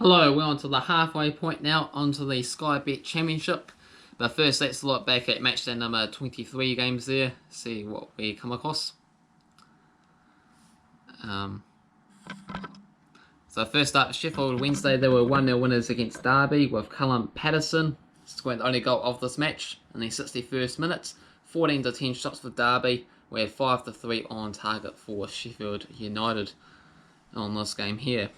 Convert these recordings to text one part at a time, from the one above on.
Hello, we're on to the halfway point now, onto the Sky Bet Championship. But first, let's look back at matchday number 23 games there, see what we come across. So first up, Sheffield Wednesday, they were 1-0 winners against Derby with Callum Patterson scoring the only goal of this match in the 61st minute. 14-10 shots for Derby, we had 5-3 on target for Sheffield United on this game here.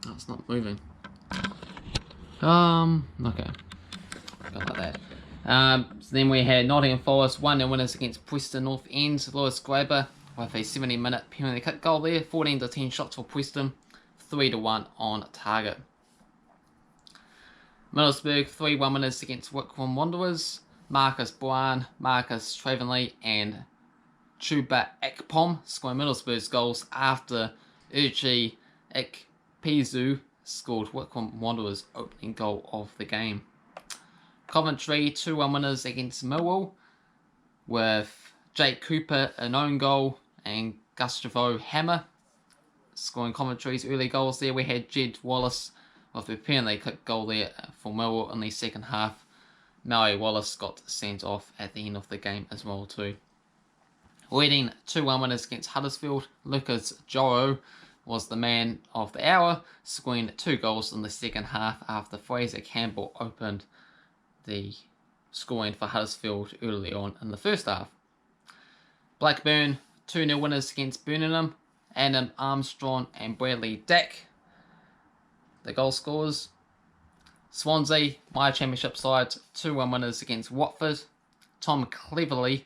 It's not moving. Okay. Go like that. So then we had Nottingham Forest 1-0 winners against Preston North End. Lewis Graber with a 70-minute penalty kick goal there. 14-10 shots for Preston, 3-1 on target. Middlesbrough 3-1 winners against Wycombe Wanderers. Marcus Bryan, Marcus Travenley and Qpr Qpr scoring Middlesbrough's goals after Uchi Ikpeazu scored Wycombe Wanderers' opening goal of the game. Coventry 2-1 winners against Millwall with Jake Cooper an own goal and Gustavo Hammer scoring Coventry's early goals there. We had Jed Wallace with a penalty kick goal there for Millwall in the second half. Maui Wallace got sent off at the end of the game as well too. Reading 2-1 winners against Huddersfield. Lucas Joro was the man of the hour, scoring 2 goals in the second half after Fraser Campbell opened the scoring for Huddersfield early on in the first half. Blackburn 2-0 winners against Birmingham. Adam Armstrong and Bradley Dack, the goal scorers. Swansea, my championship side, 2-1 winners against Watford. Tom Cleverley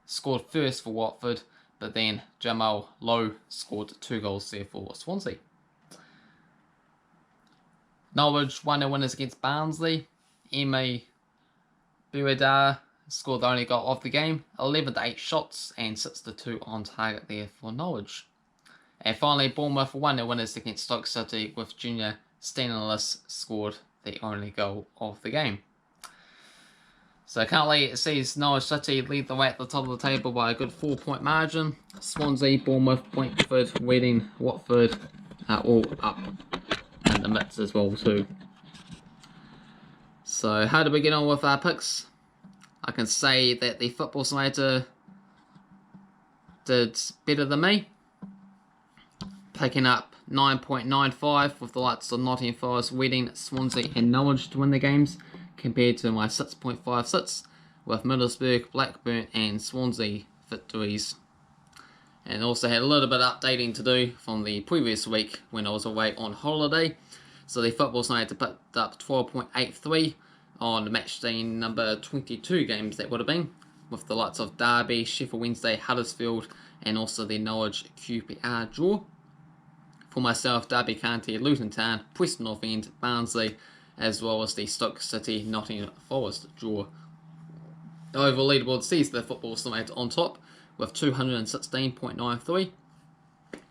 scored first for Watford, but then Jamal Lowe scored 2 goals there for Swansea. Norwich 1-0 winners against Barnsley. Emi Buredar scored the only goal of the game. 11-8 shots and 6-2 on target there for Norwich. And finally, Bournemouth 1-0 winners against Stoke City with Junior Stanislas scored the only goal of the game. So currently it sees Norwich City lead the way at the top of the table by a good 4-point margin. Swansea, Bournemouth, Brentford, Reading, Watford are all up in the mix as well too. So how did we get on with our picks? I can say that the Football Simulator did better than me, picking up 9.95 with the likes of Nottingham Forest, Reading, Swansea and Norwich to win the games, compared to my 6.56 with Middlesbrough, Blackburn and Swansea victories. And also had a little bit of updating to do from the previous week when I was away on holiday. So the Football Simulator picked up 12.83 on matchday number 22 games that would have been, with the likes of Derby, Sheffield Wednesday, Huddersfield and also the Norwich Qpr draw. For myself, Derby County, Luton Town, Preston North End, Barnsley, as well as the Stoke City Nottingham Forest draw. The overall leaderboard sees the Football Simulator on top with 216.93.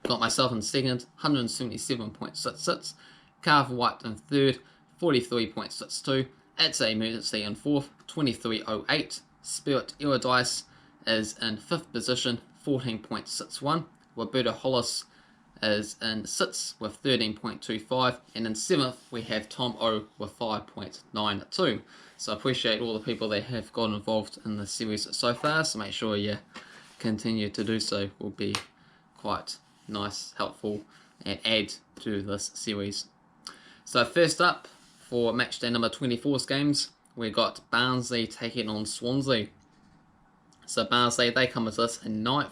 Got myself in second, 177.66. Cavan Wright in third, 43.62. It's a Emergency in fourth, 23.08. Spirit Eurydice is in fifth position, 14.61. Roberto Hollis is in 6th with 13.25, and in 7th we have Tom O with 5.92. So I appreciate all the people that have got involved in the series so far, so make sure you continue to do so. Will be quite nice, helpful and add to this series. So first up for matchday number 24's games, we got Barnsley taking on Swansea. So Barnsley, they come as us in 9th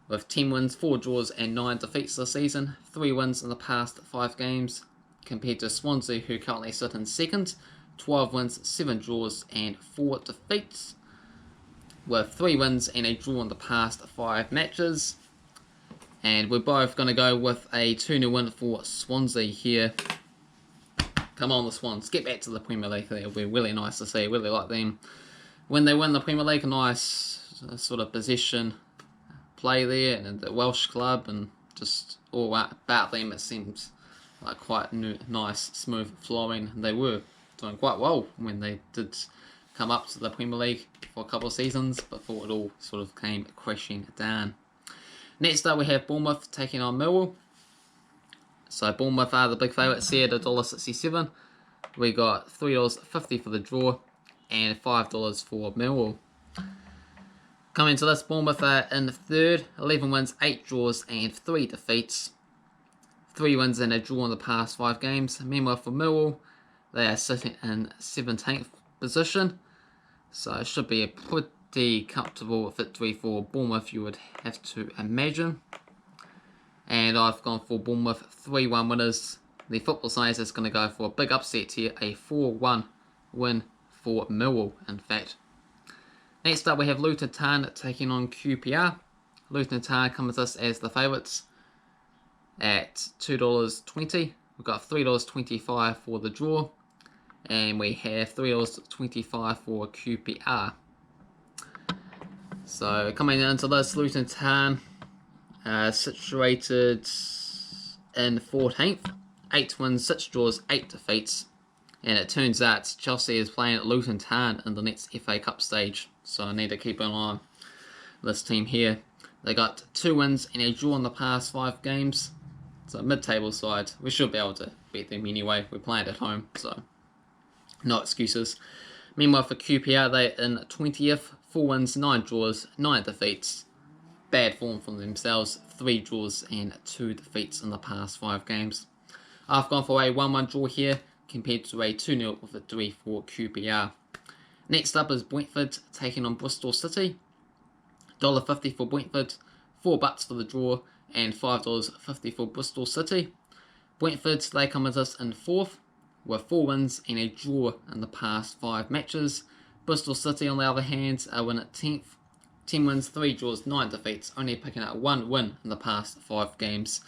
with 10 wins, 4 draws and 9 defeats this season. 3 wins in the past 5 games, compared to Swansea, who currently sit in 2nd. 12 wins, 7 draws and 4 defeats, with 3 wins and a draw in the past 5 matches. And we're both going to go with a 2-0 win for Swansea here. Come on the Swans, get back to the Premier League. It'll be really nice to see. I really like them. When they win the Premier League, a nice sort of possession play there, and the Welsh club, and just all about them, it seems like quite nice, smooth flowing. They were doing quite well when they did come up to the Premier League for a couple of seasons, but thought it all sort of came crashing down. Next up we have Bournemouth taking on Millwall. So Bournemouth are the big favourites here at $1.67. We got $3.50 for the draw and $5 for Millwall. Coming to this, Bournemouth are in third, 11 wins, 8 draws and 3 defeats. 3 wins and a draw in the past 5 games. Meanwhile for Millwall, they are sitting in 17th position. So it should be a pretty comfortable victory for Bournemouth, you would have to imagine. And I've gone for Bournemouth 3-1 winners. The football science is going to go for a big upset here, a 4-1 win for Millwall, in fact. Next up we have Luton Town taking on Qpr. Luton Town comes to us as the favourites at $2.20. We've got $3.25 for the draw, and we have $3.25 for Qpr. So coming into this, Luton Town situated in 14th, 8 wins, 6 draws, 8 defeats. And it turns out Chelsea is playing at Luton Town in the next FA Cup stage. So I need to keep an eye on this team here. They got 2 wins and a draw in the past 5 games. So mid-table side. We should be able to beat them anyway. We're playing at home, so no excuses. Meanwhile for QPR, they're in 20th. 4 wins, 9 draws, 9 defeats. Bad form from themselves. 3 draws and 2 defeats in the past 5 games. I've gone for a 1-1 draw here, compared to a 2-0 victory for QPR. Next up is Brentford taking on Bristol City. $1.50 for Brentford, $4 for the draw, and $5.50 for Bristol City. Brentford, they come with us in 4th, with 4 wins and a draw in the past 5 matches. Bristol City, on the other hand, are in at 10th. 10 wins, 3 draws, 9 defeats, only picking up 1 win in the past 5 games.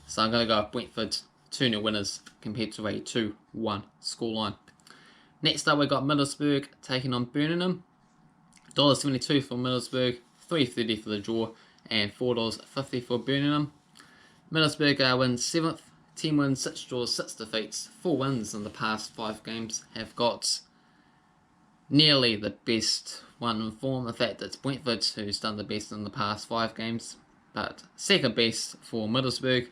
So I'm going to go with Brentford 2-0 winners compared to a 2-1 scoreline. Next up we got Middlesbrough taking on Birmingham. $1.72 for Middlesbrough, $3.30 for the draw, and $4.50 for Birmingham. Middlesbrough are in 7th, 10 wins, 6 draws, 6 defeats, 4 wins in the past 5 games. Have got nearly the best one in form. In fact, it's Brentford who's done the best in the past 5 games, but second best for Middlesbrough.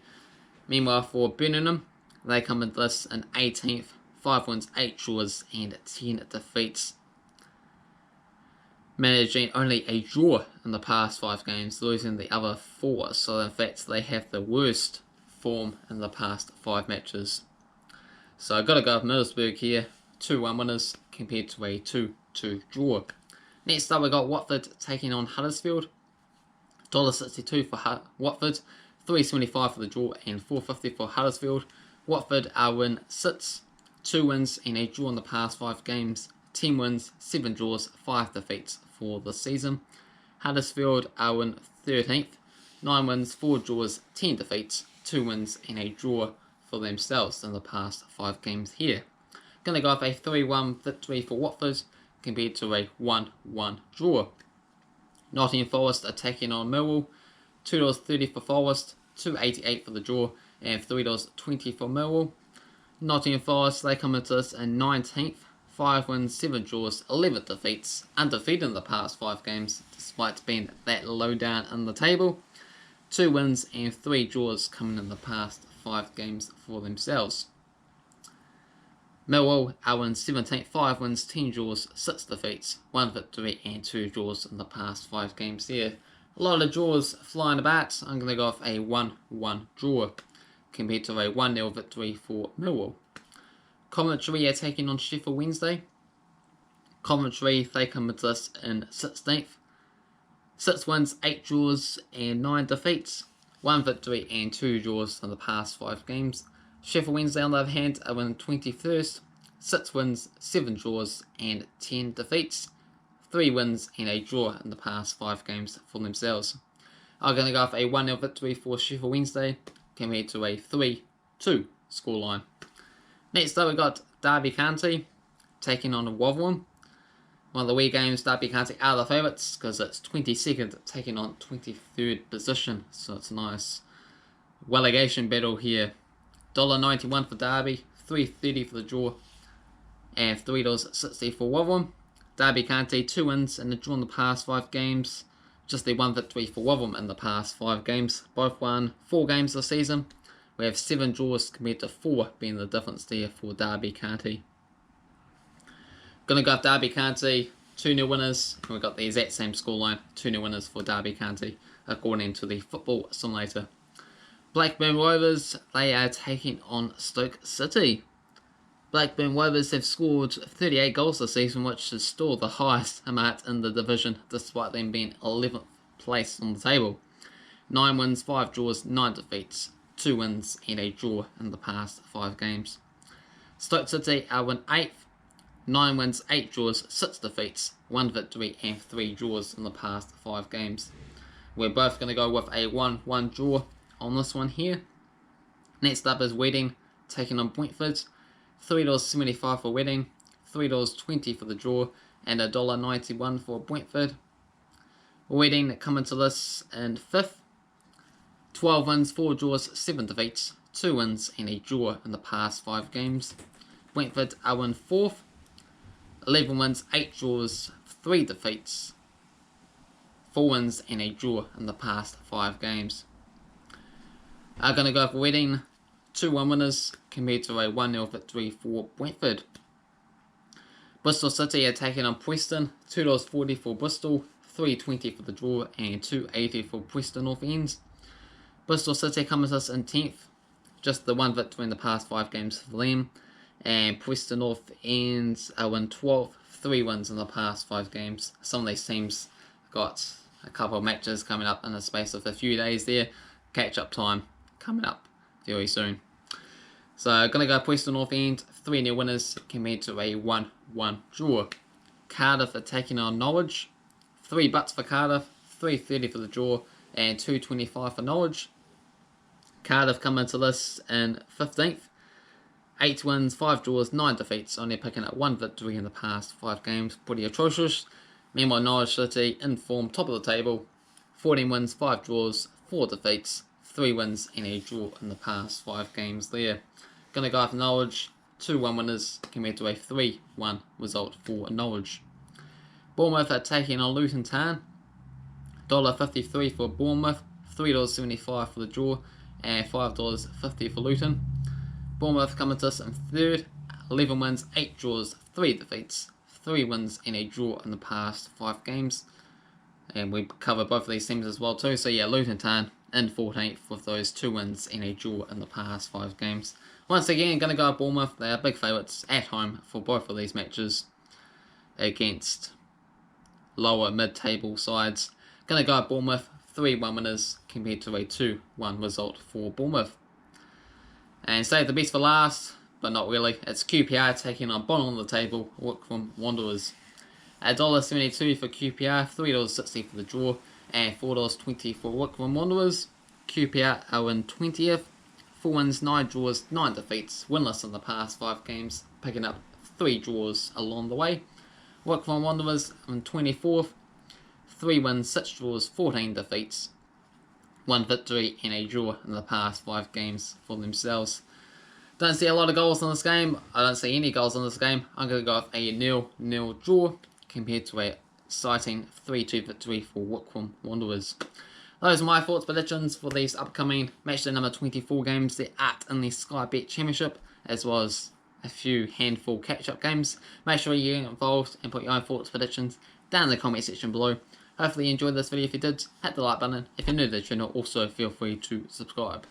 Meanwhile for Birmingham, they come in this in 18th, 5 wins, 8 draws and 10 defeats. Managing only a draw in the past 5 games, losing the other 4. So in fact they have the worst form in the past 5 matches. So I've got to go with Middlesbrough here, 2-1 winners compared to a 2-2 draw. Next up we got Watford taking on Huddersfield. $1.62 for Watford, $3.75 for the draw and $4.50 for Huddersfield. Watford are in 6th, 2 wins and a draw in the past 5 games, 10 wins, 7 draws, 5 defeats for the season. Huddersfield are in 13th, 9 wins, 4 draws, 10 defeats, 2 wins and a draw for themselves in the past 5 games here. Going to go with a 3-1 victory for Watford compared to a 1-1 draw. Nottingham Forest are taking on Millwall. $2.30 for Forest, $2.88 for the draw, and $3.20 for Millwall. Nottingham Forest, they come into this in 19th, 5 wins, 7 draws, 11 defeats, undefeated in the past 5 games, despite being that low down in the table. 2 wins and 3 draws coming in the past 5 games for themselves. Millwall are in 17th, 5 wins, 10 draws, 6 defeats, 1 victory and 2 draws in the past 5 games here. A lot of draws flying about. I'm going to go with a 1-1 draw compared to a 1-0 victory for Millwall. Coventry are taking on Sheffield Wednesday. Coventry, they come with us in 16th. 6 wins, 8 draws and 9 defeats. 1 victory and 2 draws in the past 5 games. Sheffield Wednesday, on the other hand, are in 21st. 6 wins, 7 draws and 10 defeats. 3 wins and a draw in the past 5 games for themselves. I'm going to go with a 1-0 victory for Sheffield Wednesday compared to a 3-2 scoreline. Next up we got Derby County taking on Rotherham. One of the wee games, Derby County are the favourites because it's 22nd taking on 23rd position. So it's a nice relegation battle here. $1.91 for Derby, $3.30 for the draw, and $3.60 for Rotherham. Derby County, 2 wins and a draw in the past 5 games. Just the one victory for Rotherham in the past 5 games. Both won 4 games this season. We have 7 draws compared to 4 being the difference there for Derby County. Gonna go with Derby County, 2-0 winners. And we've got the exact same scoreline, 2-0 winners for Derby County, according to the Football Simulator. Blackburn Rovers, they are taking on Stoke City. Blackburn Rovers have scored 38 goals this season, which is still the highest amount in the division, despite them being 11th place on the table. 9 wins, 5 draws, 9 defeats, 2 wins and a draw in the past 5 games. Stoke City are in 8th, 9 wins, 8 draws, 6 defeats, 1 victory and 3 draws in the past 5 games. We're both going to go with a 1-1 draw on this one here. Next up is Wedding taking on Brentford. $3.75 for Wedding, $3.20 for the draw, and $1.91 for Brentford. Wedding coming to this in 5th. 12 wins, 4 draws, 7 defeats, 2 wins and a draw in the past 5 games. Brentford are in 4th. 11 wins, 8 draws, 3 defeats, 4 wins and a draw in the past 5 games. I'm going to go for Wedding, 2-1 winners compared to a 1-0 victory for Brentford. Bristol City are taking on Preston, $2.40 for Bristol, $3.20 for the draw and $2.80 for Preston North End. Bristol City comes us in 10th, just the 1 victory in the past 5 games for them. And Preston North End are in 12th, 3 wins in the past 5 games. Some of these teams got a couple of matches coming up in the space of a few days there. Catch up time coming up very soon. So I'm going to go Preston North End, 3-0 winners compared to a 1-1 draw. Cardiff are taking on Norwich, 3 butts for Cardiff, $3.30 for the draw and $2.25 for Norwich. Cardiff come into this in 15th. 8 wins, 5 draws, 9 defeats, only picking up 1 victory in the past 5 games. Pretty atrocious. Meanwhile, Norwich City in form, top of the table. 14 wins, 5 draws, 4 defeats, 3 wins and a draw in the past 5 games there. Gonna go after Norwich, 2-1 winners compared to a 3-1 result for Norwich. Bournemouth are taking on Luton Town. $1.53 for Bournemouth, $3.75 for the draw and $5.50 for Luton. Bournemouth coming to us in 3rd, 11 wins, 8 draws, 3 defeats, 3 wins and a draw in the past 5 games. And we cover both of these teams as well too. So yeah, Luton Town in 14th with those 2 wins and a draw in the past 5 games. Once again, going to go Bournemouth. They are big favourites at home for both of these matches against lower mid-table sides. Going to go Bournemouth, 3-1 winners compared to a 2-1 result for Bournemouth. And save the best for last, but not really. It's Qpr taking on bottom of the table, Wycombe Wanderers. $1.72 for Qpr, $3.60 for the draw, and $4.20 for Wycombe Wanderers. Qpr are in 20th, 4 wins, 9 draws, 9 defeats, winless in the past 5 games, picking up 3 draws along the way. Wycombe Wanderers in 24th, 3 wins, 6 draws, 14 defeats, 1 victory and a draw in the past 5 games for themselves. Don't see a lot of goals in this game. I don't see any goals in this game. I'm going to go with a 0-0 draw compared to a exciting 3-2 victory for Wycombe Wanderers. Those are my thoughts, predictions for these upcoming matchday number 24 games that are in the Sky Bet Championship, as well as a few handful catch-up games. Make sure you get involved and put your own thoughts, predictions down in the comment section below. Hopefully you enjoyed this video. If you did, hit the like button. If you're new to the channel, also feel free to subscribe.